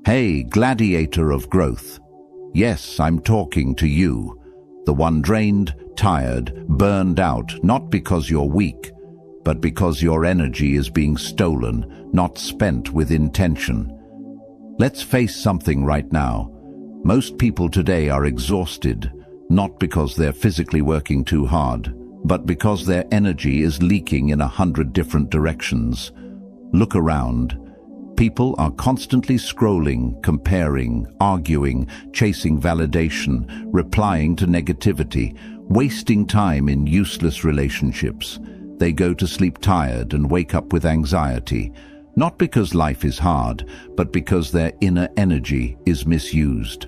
Hey, gladiator of growth. Yes, I'm talking to you, the one drained, tired, burned out, not because you're weak, but because your energy is being stolen, not spent with intention. Let's face something right now. Most people today are exhausted, not because they're physically working too hard, but because their energy is leaking in 100 different directions. Look around. People are constantly scrolling, comparing, arguing, chasing validation, replying to negativity, wasting time in useless relationships. They go to sleep tired and wake up with anxiety, not because life is hard, but because their inner energy is misused.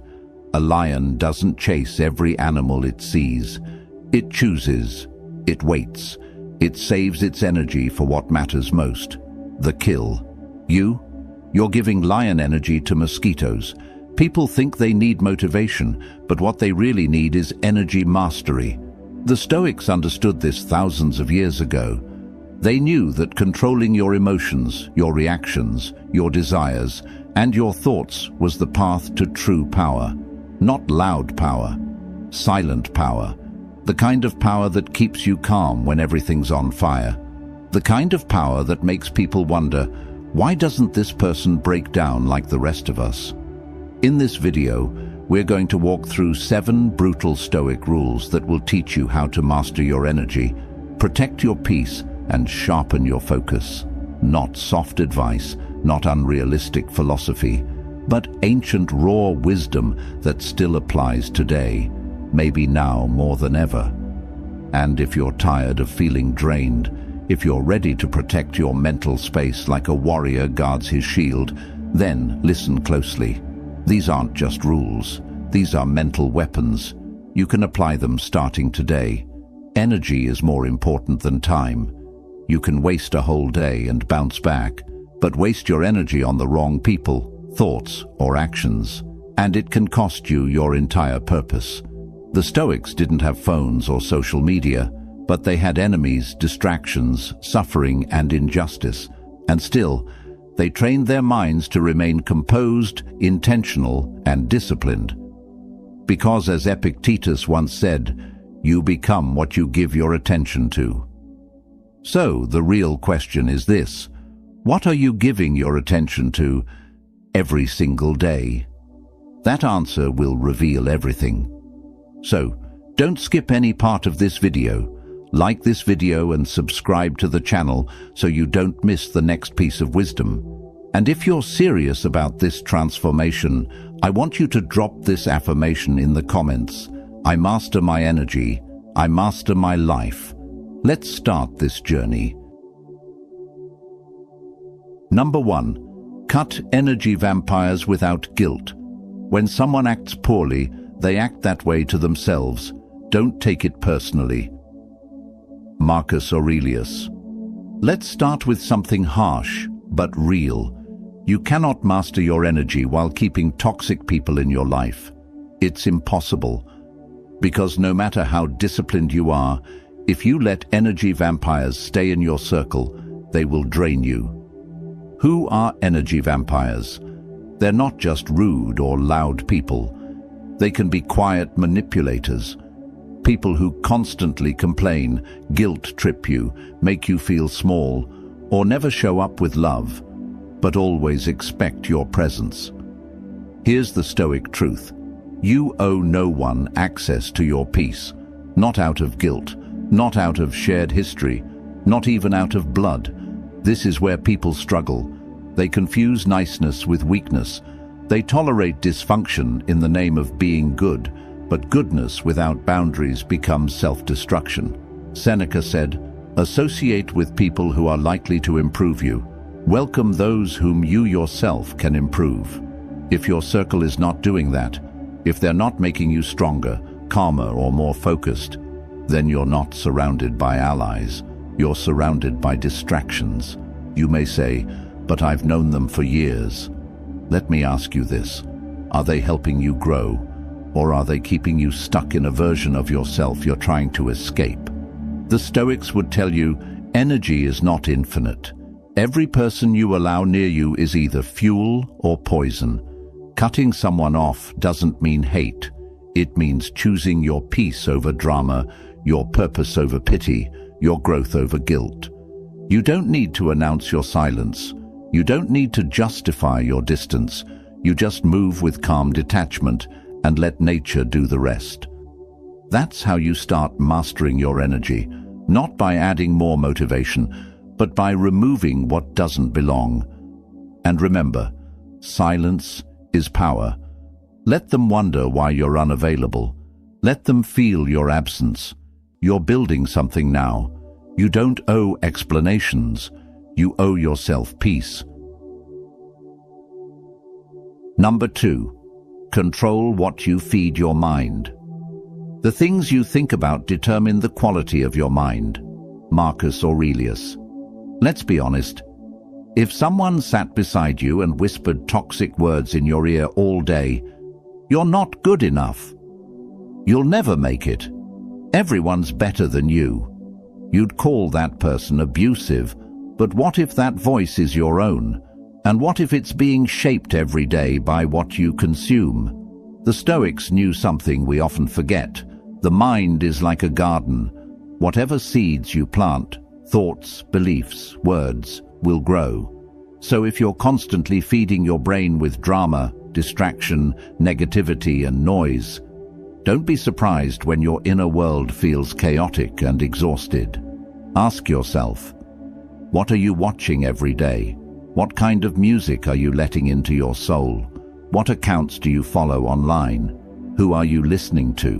A lion doesn't chase every animal it sees. It chooses. It waits. It saves its energy for what matters most, the kill. You're giving lion energy to mosquitoes. People think they need motivation, but what they really need is energy mastery. The Stoics understood this thousands of years ago. They knew that controlling your emotions, your reactions, your desires, and your thoughts was the path to true power. Not loud power, silent power. The kind of power that keeps you calm when everything's on fire. The kind of power that makes people wonder, why doesn't this person break down like the rest of us? In this video, we're going to walk through 7 brutal Stoic rules that will teach you how to master your energy, protect your peace, and sharpen your focus. Not soft advice, not unrealistic philosophy, but ancient raw wisdom that still applies today, maybe now more than ever. And if you're tired of feeling drained, if you're ready to protect your mental space like a warrior guards his shield, then listen closely. These aren't just rules. These are mental weapons. You can apply them starting today. Energy is more important than time. You can waste a whole day and bounce back, but waste your energy on the wrong people, thoughts, or actions, and it can cost you your entire purpose. The Stoics didn't have phones or social media, but they had enemies, distractions, suffering, and injustice. And still, they trained their minds to remain composed, intentional, and disciplined. Because, as Epictetus once said, you become what you give your attention to. So, the real question is this: what are you giving your attention to every single day? That answer will reveal everything. So, don't skip any part of this video. Like this video and subscribe to the channel so you don't miss the next piece of wisdom. And if you're serious about this transformation, I want you to drop this affirmation in the comments. I master my energy. I master my life. Let's start this journey. Number 1. Cut energy vampires without guilt. When someone acts poorly, they act that way to themselves. Don't take it personally. Marcus Aurelius. Let's start with something harsh, but real. You cannot master your energy while keeping toxic people in your life. It's impossible. Because no matter how disciplined you are, if you let energy vampires stay in your circle, they will drain you. Who are energy vampires? They're not just rude or loud people. They can be quiet manipulators. People who constantly complain, guilt-trip you, make you feel small, or never show up with love, but always expect your presence. Here's the Stoic truth. You owe no one access to your peace, not out of guilt, not out of shared history, not even out of blood. This is where people struggle. They confuse niceness with weakness. They tolerate dysfunction in the name of being good, but goodness without boundaries becomes self-destruction. Seneca said, "Associate with people who are likely to improve you. Welcome those whom you yourself can improve." If your circle is not doing that, if they're not making you stronger, calmer, or more focused, then you're not surrounded by allies. You're surrounded by distractions. You may say, "But I've known them for years." Let me ask you this. Are they helping you grow? Or are they keeping you stuck in a version of yourself you're trying to escape? The Stoics would tell you, energy is not infinite. Every person you allow near you is either fuel or poison. Cutting someone off doesn't mean hate. It means choosing your peace over drama, your purpose over pity, your growth over guilt. You don't need to announce your silence. You don't need to justify your distance. You just move with calm detachment and let nature do the rest. That's how you start mastering your energy, not by adding more motivation, but by removing what doesn't belong. And remember, silence is power. Let them wonder why you're unavailable. Let them feel your absence. You're building something now. You don't owe explanations. You owe yourself peace. Number 2, control what you feed your mind. The things you think about determine the quality of your mind. Marcus Aurelius. Let's be honest. If someone sat beside you and whispered toxic words in your ear all day, you're not good enough. You'll never make it. Everyone's better than you. You'd call that person abusive, but what if that voice is your own? And what if it's being shaped every day by what you consume? The Stoics knew something we often forget. The mind is like a garden. Whatever seeds you plant, thoughts, beliefs, words, will grow. So if you're constantly feeding your brain with drama, distraction, negativity, and noise, don't be surprised when your inner world feels chaotic and exhausted. Ask yourself, what are you watching every day? What kind of music are you letting into your soul? What accounts do you follow online? Who are you listening to?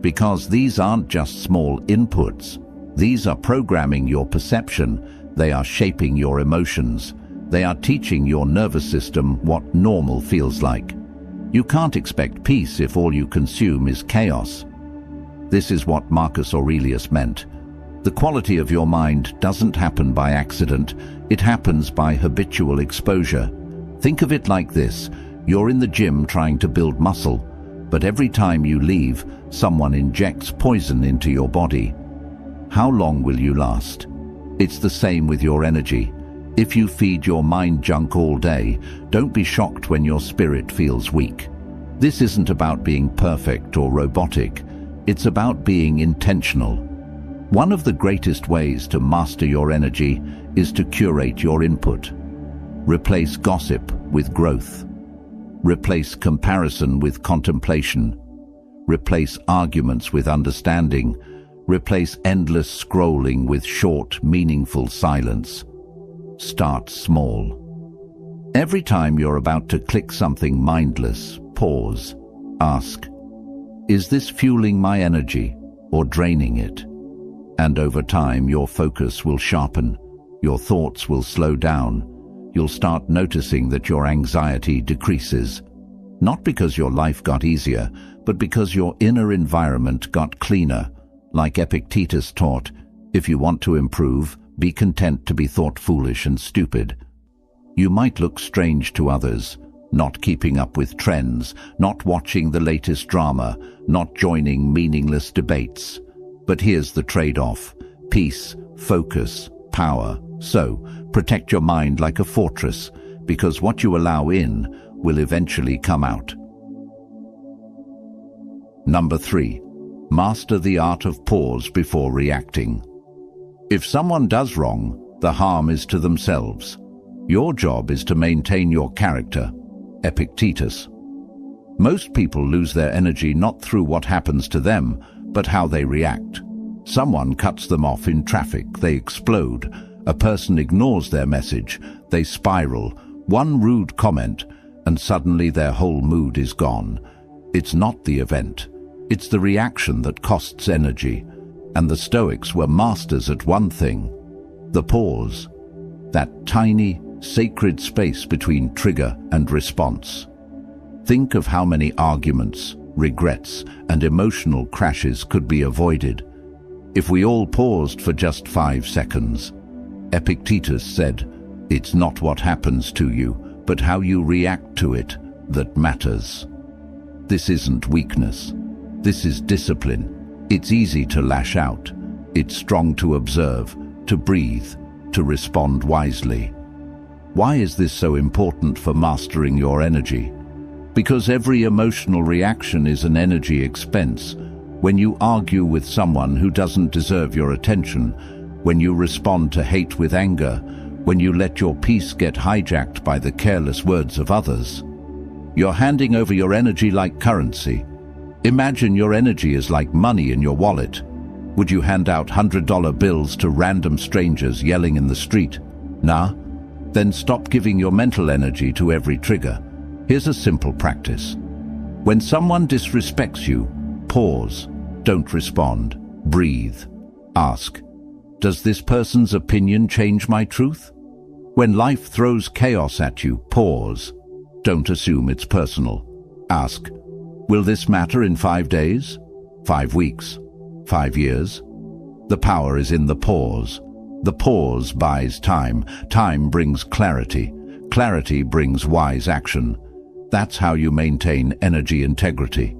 Because these aren't just small inputs. These are programming your perception. They are shaping your emotions. They are teaching your nervous system what normal feels like. You can't expect peace if all you consume is chaos. This is what Marcus Aurelius meant. The quality of your mind doesn't happen by accident. It happens by habitual exposure. Think of it like this. You're in the gym trying to build muscle, but every time you leave, someone injects poison into your body. How long will you last? It's the same with your energy. If you feed your mind junk all day, don't be shocked when your spirit feels weak. This isn't about being perfect or robotic. It's about being intentional. One of the greatest ways to master your energy is to curate your input. Replace gossip with growth. Replace comparison with contemplation. Replace arguments with understanding. Replace endless scrolling with short, meaningful silence. Start small. Every time you're about to click something mindless, pause. Ask, is this fueling my energy or draining it? And over time, your focus will sharpen. Your thoughts will slow down. You'll start noticing that your anxiety decreases. Not because your life got easier, but because your inner environment got cleaner. Like Epictetus taught, if you want to improve, be content to be thought foolish and stupid. You might look strange to others, not keeping up with trends, not watching the latest drama, not joining meaningless debates. But here's the trade-off: peace, focus, power. So, protect your mind like a fortress, because what you allow in will eventually come out. Number 3. Master the art of pause before reacting. If someone does wrong, the harm is to themselves. Your job is to maintain your character. Epictetus. Most people lose their energy not through what happens to them, but how they react. Someone cuts them off in traffic, they explode. A person ignores their message, they spiral. One rude comment, and suddenly their whole mood is gone. It's not the event. It's the reaction that costs energy. And the Stoics were masters at one thing: the pause. That tiny, sacred space between trigger and response. Think of how many arguments, regrets, and emotional crashes could be avoided if we all paused for just 5 seconds. Epictetus said, "It's not what happens to you, but how you react to it that matters." This isn't weakness. This is discipline. It's easy to lash out. It's strong to observe, to breathe, to respond wisely. Why is this so important for mastering your energy? Because every emotional reaction is an energy expense. When you argue with someone who doesn't deserve your attention, when you respond to hate with anger, when you let your peace get hijacked by the careless words of others, you're handing over your energy like currency. Imagine your energy is like money in your wallet. Would you hand out $100 bills to random strangers yelling in the street? Nah? Then stop giving your mental energy to every trigger. Here's a simple practice. When someone disrespects you, pause. Don't respond. Breathe. Ask, does this person's opinion change my truth? When life throws chaos at you, pause. Don't assume it's personal. Ask, will this matter in 5 days? 5 weeks? 5 years? The power is in the pause. The pause buys time. Time brings clarity. Clarity brings wise action. That's how you maintain energy integrity.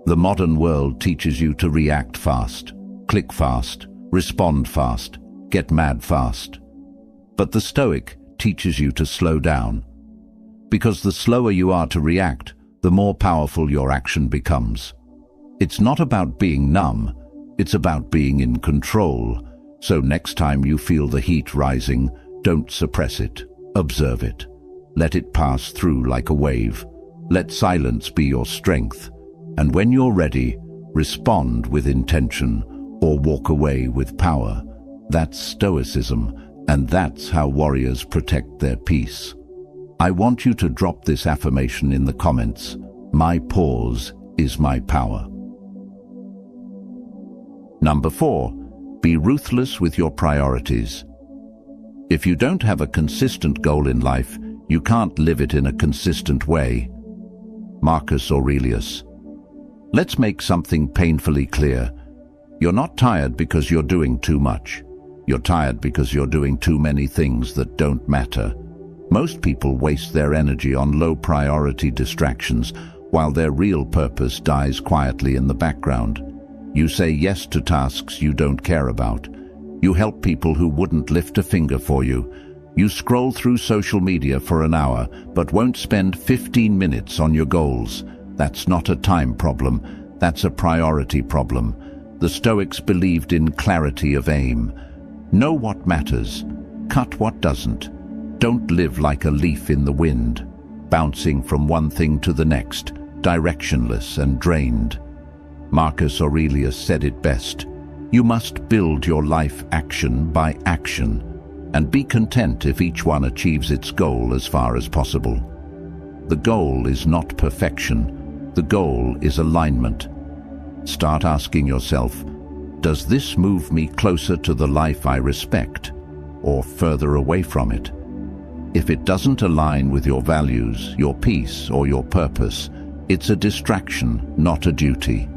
The modern world teaches you to react fast, click fast, respond fast, get mad fast. But the Stoic teaches you to slow down. Because the slower you are to react, the more powerful your action becomes. It's not about being numb, it's about being in control. So next time you feel the heat rising, don't suppress it, observe it. Let it pass through like a wave. Let silence be your strength. And when you're ready, respond with intention or walk away with power. That's Stoicism, and that's how warriors protect their peace. I want you to drop this affirmation in the comments. My pause is my power. Number 4, be ruthless with your priorities. If you don't have a consistent goal in life, you can't live it in a consistent way. Marcus Aurelius. Let's make something painfully clear. You're not tired because you're doing too much. You're tired because you're doing too many things that don't matter. Most people waste their energy on low-priority distractions, while their real purpose dies quietly in the background. You say yes to tasks you don't care about. You help people who wouldn't lift a finger for you. You scroll through social media for an hour, but won't spend 15 minutes on your goals. That's not a time problem, that's a priority problem. The Stoics believed in clarity of aim. Know what matters, cut what doesn't. Don't live like a leaf in the wind, bouncing from one thing to the next, directionless and drained. Marcus Aurelius said it best. You must build your life action by action, and be content if each one achieves its goal as far as possible. The goal is not perfection. The goal is alignment. Start asking yourself, does this move me closer to the life I respect, or further away from it? If it doesn't align with your values, your peace, or your purpose, it's a distraction, not a duty.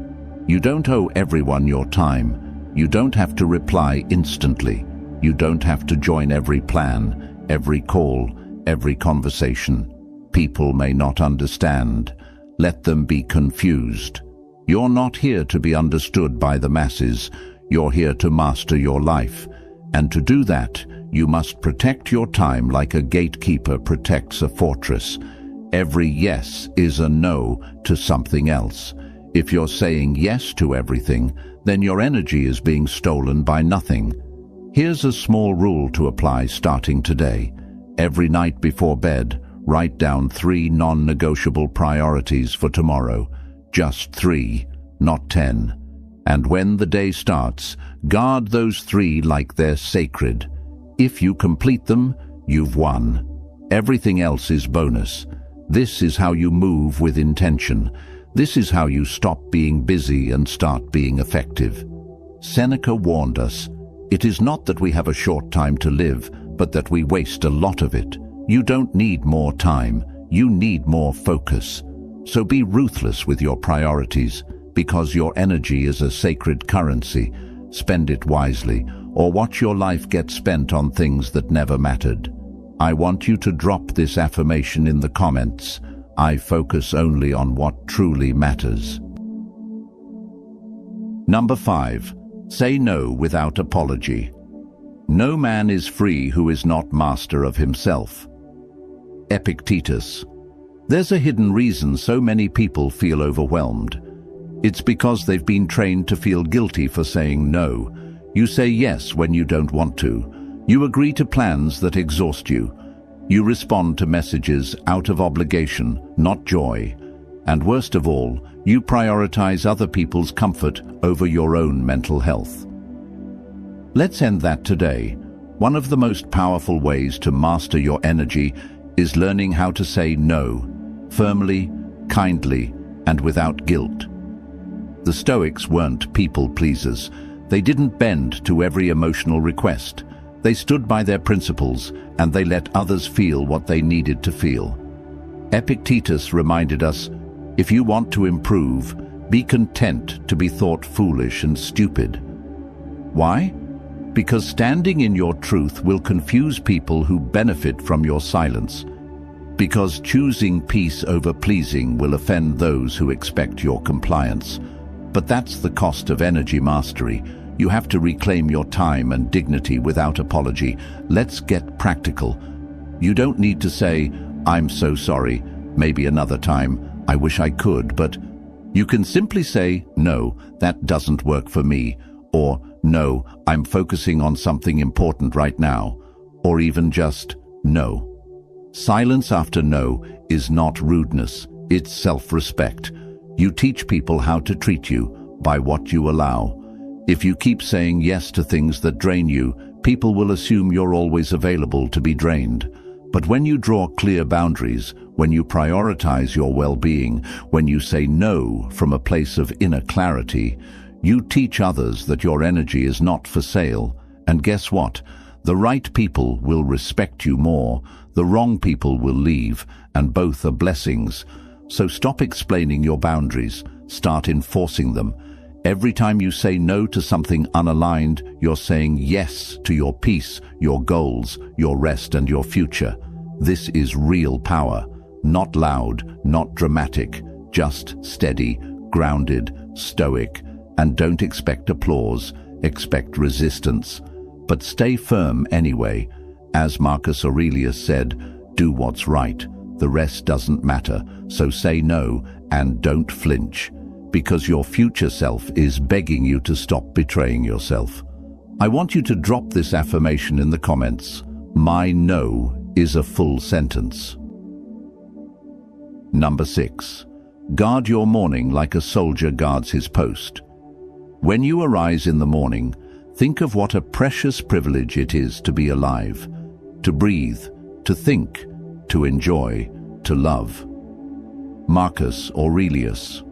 You don't owe everyone your time. You don't have to reply instantly. You don't have to join every plan, every call, every conversation. People may not understand. Let them be confused. You're not here to be understood by the masses. You're here to master your life. And to do that, you must protect your time like a gatekeeper protects a fortress. Every yes is a no to something else. If you're saying yes to everything, then your energy is being stolen by nothing. Here's a small rule to apply starting today. Every night before bed, write down 3 non-negotiable priorities for tomorrow. Just 3, not 10. And when the day starts, guard those 3 like they're sacred. If you complete them, you've won. Everything else is bonus. This is how you move with intention. This is how you stop being busy and start being effective. Seneca warned us, it is not that we have a short time to live, but that we waste a lot of it. You don't need more time, you need more focus. So be ruthless with your priorities, because your energy is a sacred currency. Spend it wisely, or watch your life get spent on things that never mattered. I want you to drop this affirmation in the comments. I focus only on what truly matters. Number 5. Say no without apology. No man is free who is not master of himself. Epictetus. There's a hidden reason so many people feel overwhelmed. It's because they've been trained to feel guilty for saying no. You say yes when you don't want to. You agree to plans that exhaust you. You respond to messages out of obligation, not joy. And worst of all, you prioritize other people's comfort over your own mental health. Let's end that today. One of the most powerful ways to master your energy is learning how to say no, firmly, kindly, and without guilt. The Stoics weren't people pleasers. They didn't bend to every emotional request. They stood by their principles, and they let others feel what they needed to feel. Epictetus reminded us, if you want to improve, be content to be thought foolish and stupid. Why? Because standing in your truth will confuse people who benefit from your silence. Because choosing peace over pleasing will offend those who expect your compliance. But that's the cost of energy mastery. You have to reclaim your time and dignity without apology. Let's get practical. You don't need to say, I'm so sorry, maybe another time, I wish I could, but you can simply say, no, that doesn't work for me, or no, I'm focusing on something important right now, or even just no. Silence after no is not rudeness, it's self-respect. You teach people how to treat you by what you allow. If you keep saying yes to things that drain you, people will assume you're always available to be drained. But when you draw clear boundaries, when you prioritize your well-being, when you say no from a place of inner clarity, you teach others that your energy is not for sale. And guess what? The right people will respect you more, the wrong people will leave, and both are blessings. So stop explaining your boundaries, start enforcing them. Every time you say no to something unaligned, you're saying yes to your peace, your goals, your rest, and your future. This is real power, not loud, not dramatic, just steady, grounded, stoic, and don't expect applause, expect resistance. But stay firm anyway. As Marcus Aurelius said, do what's right. The rest doesn't matter, so say no and don't flinch, because your future self is begging you to stop betraying yourself. I want you to drop this affirmation in the comments. My no is a full sentence. Number 6. Guard your morning like a soldier guards his post. When you arise in the morning, think of what a precious privilege it is to be alive, to breathe, to think, to enjoy, to love. Marcus Aurelius.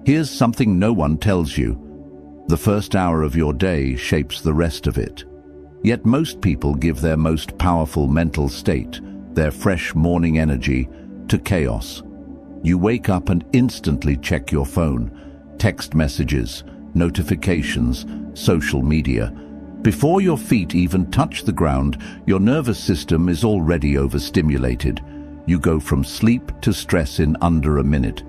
Here's something no one tells you. The first hour of your day shapes the rest of it. Yet most people give their most powerful mental state, their fresh morning energy, to chaos. You wake up and instantly check your phone, text messages, notifications, social media. Before your feet even touch the ground, your nervous system is already overstimulated. You go from sleep to stress in under a minute.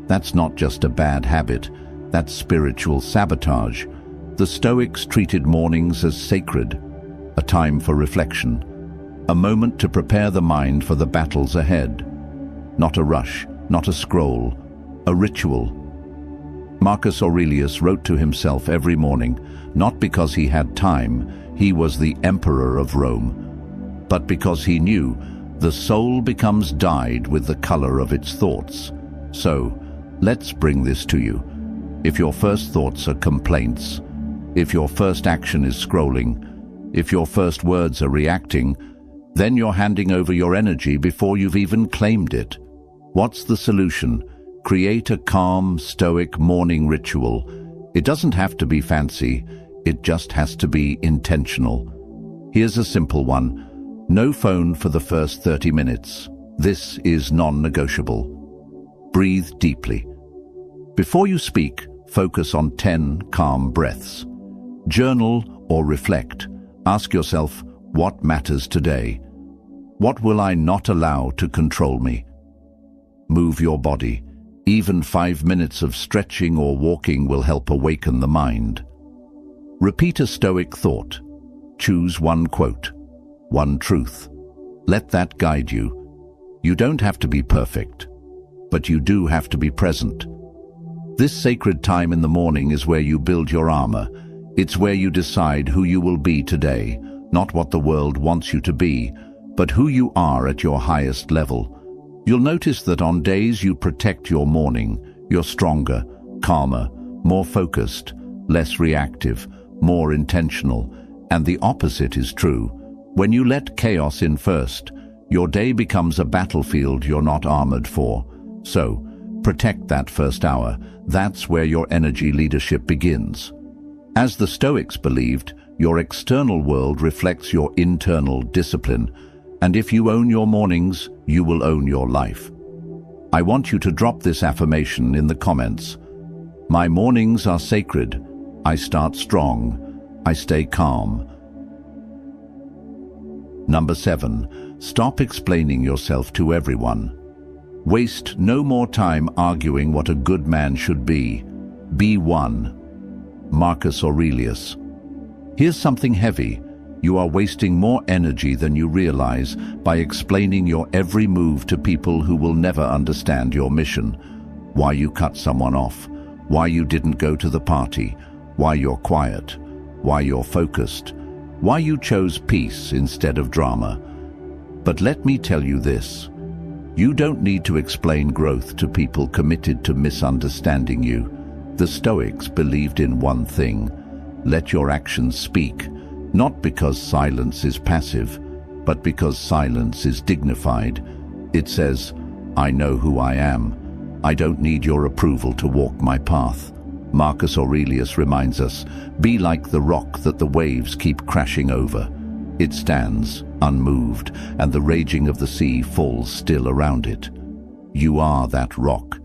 That's not just a bad habit, that's spiritual sabotage. The Stoics treated mornings as sacred, a time for reflection, a moment to prepare the mind for the battles ahead. Not a rush, not a scroll, a ritual. Marcus Aurelius wrote to himself every morning, not because he had time, he was the emperor of Rome, but because he knew the soul becomes dyed with the color of its thoughts. So, let's bring this to you. If your first thoughts are complaints, if your first action is scrolling, if your first words are reacting, then you're handing over your energy before you've even claimed it. What's the solution? Create a calm, stoic morning ritual. It doesn't have to be fancy, it just has to be intentional. Here's a simple one. No phone for the first 30 minutes. This is non-negotiable. Breathe deeply. Before you speak, focus on 10 calm breaths. Journal or reflect. Ask yourself, what matters today? What will I not allow to control me? Move your body. Even 5 minutes of stretching or walking will help awaken the mind. Repeat a Stoic thought. Choose one quote, one truth. Let that guide you. You don't have to be perfect, but you do have to be present. This sacred time in the morning is where you build your armor. It's where you decide who you will be today, not what the world wants you to be, but who you are at your highest level. You'll notice that on days you protect your morning, you're stronger, calmer, more focused, less reactive, more intentional, and the opposite is true. When you let chaos in first, your day becomes a battlefield you're not armored for. So, protect that first hour. That's where your energy leadership begins. As the Stoics believed, your external world reflects your internal discipline, and if you own your mornings, you will own your life. I want you to drop this affirmation in the comments. My mornings are sacred. I start strong. I stay calm. Number 7. Stop explaining yourself to everyone. Waste no more time arguing what a good man should be. Be one. Marcus Aurelius. Here's something heavy. You are wasting more energy than you realize by explaining your every move to people who will never understand your mission. Why you cut someone off, why you didn't go to the party, why you're quiet, why you're focused, why you chose peace instead of drama. But let me tell you this. You don't need to explain growth to people committed to misunderstanding you. The Stoics believed in one thing: let your actions speak, not because silence is passive, but because silence is dignified. It says, I know who I am. I don't need your approval to walk my path. Marcus Aurelius reminds us, be like the rock that the waves keep crashing over. It stands, unmoved, and the raging of the sea falls still around it. You are that rock,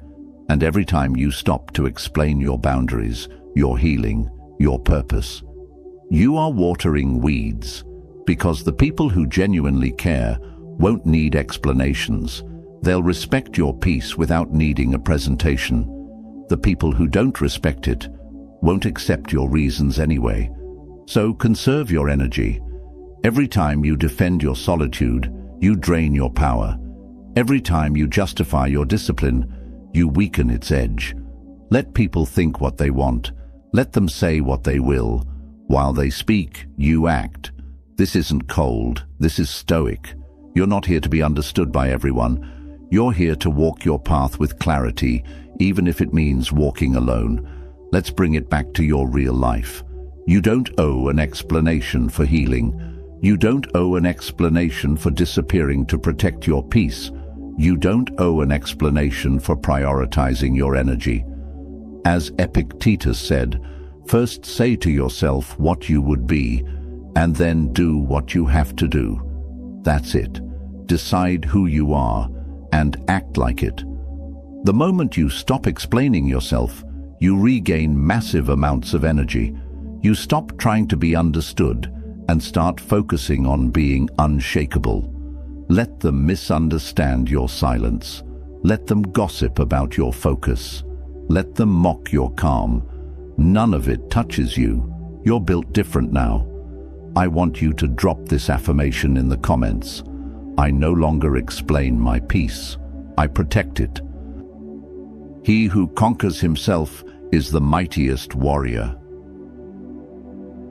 and every time you stop to explain your boundaries, your healing, your purpose, you are watering weeds, because the people who genuinely care won't need explanations. They'll respect your peace without needing a presentation. The people who don't respect it won't accept your reasons anyway. So conserve your energy. Every time you defend your solitude, you drain your power. Every time you justify your discipline, you weaken its edge. Let people think what they want. Let them say what they will. While they speak, you act. This isn't cold. This is stoic. You're not here to be understood by everyone. You're here to walk your path with clarity, even if it means walking alone. Let's bring it back to your real life. You don't owe an explanation for healing. You don't owe an explanation for disappearing to protect your peace. You don't owe an explanation for prioritizing your energy. As Epictetus said, first say to yourself what you would be, and then do what you have to do. That's it. Decide who you are, and act like it. The moment you stop explaining yourself, you regain massive amounts of energy. You stop trying to be understood and start focusing on being unshakable. Let them misunderstand your silence. Let them gossip about your focus. Let them mock your calm. None of it touches you. You're built different now. I want you to drop this affirmation in the comments. I no longer explain my peace. I protect it. He who conquers himself is the mightiest warrior.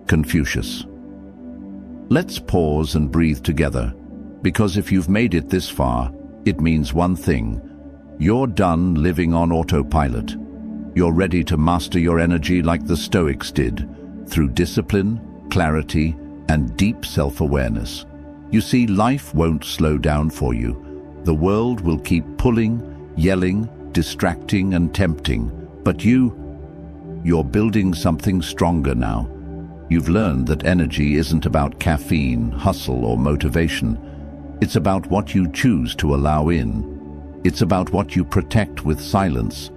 Confucius. Let's pause and breathe together, because if you've made it this far, it means one thing. You're done living on autopilot. You're ready to master your energy like the Stoics did, through discipline, clarity, and deep self-awareness. You see, life won't slow down for you. The world will keep pulling, yelling, distracting, and tempting. But you're building something stronger now. You've learned that energy isn't about caffeine, hustle, or motivation. It's about what you choose to allow in. It's about what you protect with silence.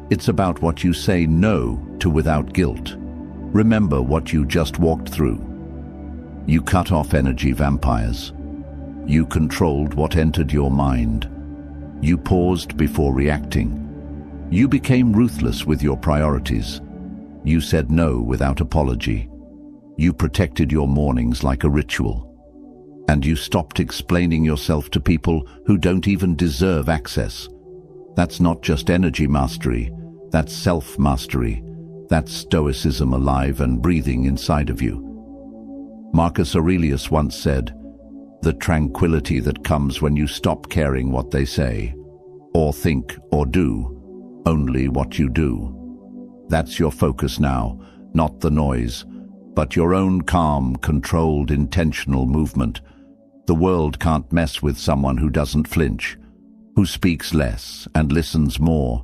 It's about what you say no to without guilt. Remember what you just walked through. You cut off energy vampires. You controlled what entered your mind. You paused before reacting. You became ruthless with your priorities. You said no without apology. You protected your mornings like a ritual. and you stopped explaining yourself to people who don't even deserve access. That's not just energy mastery, that's self-mastery. That's Stoicism alive and breathing inside of you. Marcus Aurelius once said, "The tranquility that comes when you stop caring what they say, or think or do, only what you do." That's your focus now, not the noise, but your own calm, controlled, intentional movement. The world can't mess with someone who doesn't flinch, who speaks less and listens more,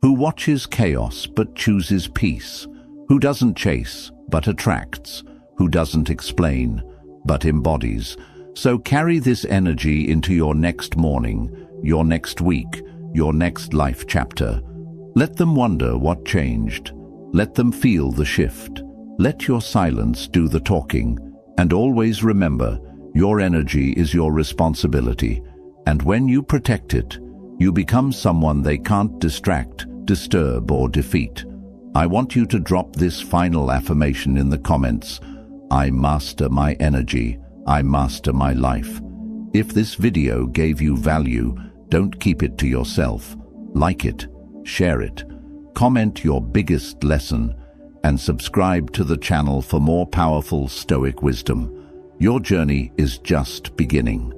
who watches chaos but chooses peace, who doesn't chase but attracts, who doesn't explain but embodies. So carry this energy into your next morning, your next week, your next life chapter. Let them wonder what changed. Let them feel the shift. Let your silence do the talking. And always remember, your energy is your responsibility. And when you protect it, you become someone they can't distract, disturb, or defeat. I want you to drop this final affirmation in the comments. I master my energy. I master my life. If this video gave you value, don't keep it to yourself. Like it, share it, comment your biggest lesson, and subscribe to the channel for more powerful Stoic wisdom. Your journey is just beginning.